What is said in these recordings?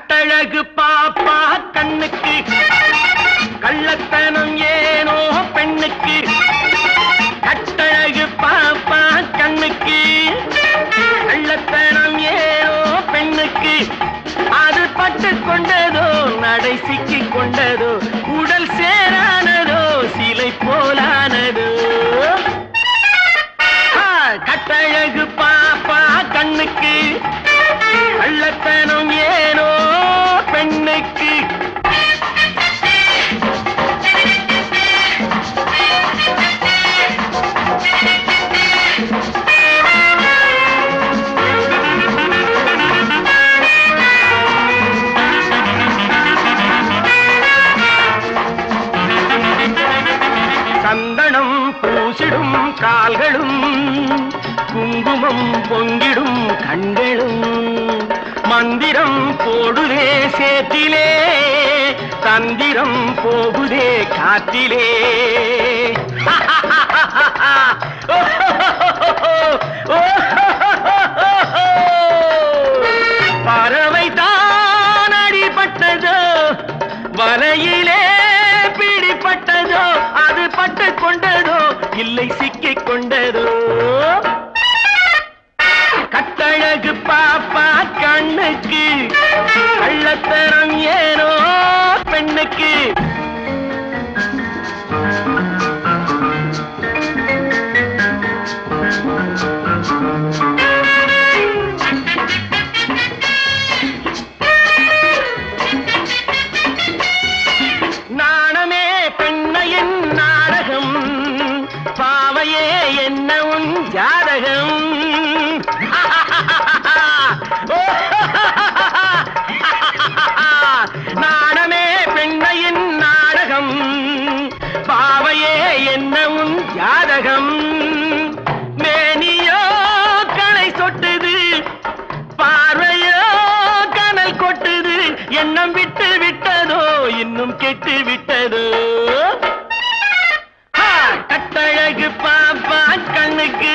கட்டழகு பாப்பா கண்ணுக்கு கள்ளத்தனம் ஏனோ பெண்ணுக்கு. கட்டழகு பாப்பா கண்ணுக்கு கள்ளத்தனம் ஏனோ பெண்ணுக்கு. அது பட்டு கொண்டதோ நடை சிக்கி கொண்டதோ உடல் சேரானதோ சிலை போலானதோ. கட்டழகு பாப்பா கண்ணுக்கு கள்ளத்தனம் ஏனோ பெண்ணுக்கு. சந்தனம் பூசிடும் கால்களும் குங்குமம் பொங்கிடும் கண்களும் மந்திரம் போடுதே சேற்றிலே தந்திரம் போகுதே காற்றிலே. பறவை தான் அடிபட்டதோ வலையிலே பிடிப்பட்டதோ அது பட்டு கொண்டதோ இல்லை சிக்கிக் கொண்டதோ. கட்டழகு பாப்பா கண்ணுக்கு கள்ளத்தனம் ஏனோ பெண்ணுக்கு. நாணமே பெண்மையின் நாடகம் பாவையே என்ன உன் ஜாதகம். நாணமே பெண்மையின் நாடகம் பாவையே என்ன உன் ஜாதகம். மேனியோ களை சொட்டுது பார்வையோ கனல் கொட்டுது எண்ணம் விட்டு விட்டதோ இன்னும் கெட்டு விட்டதோ. கட்டழகு பாப்பா கண்ணுக்கு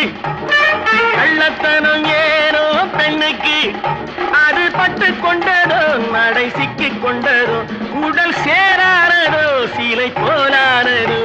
கள்ளத்தனம் ஏனோ பெண்ணுக்கு. அது பட்டு கொண்டதோ நடை சிக்கிக் கொண்டதோ உடல் சேரானதோ சிலை போலானதோ.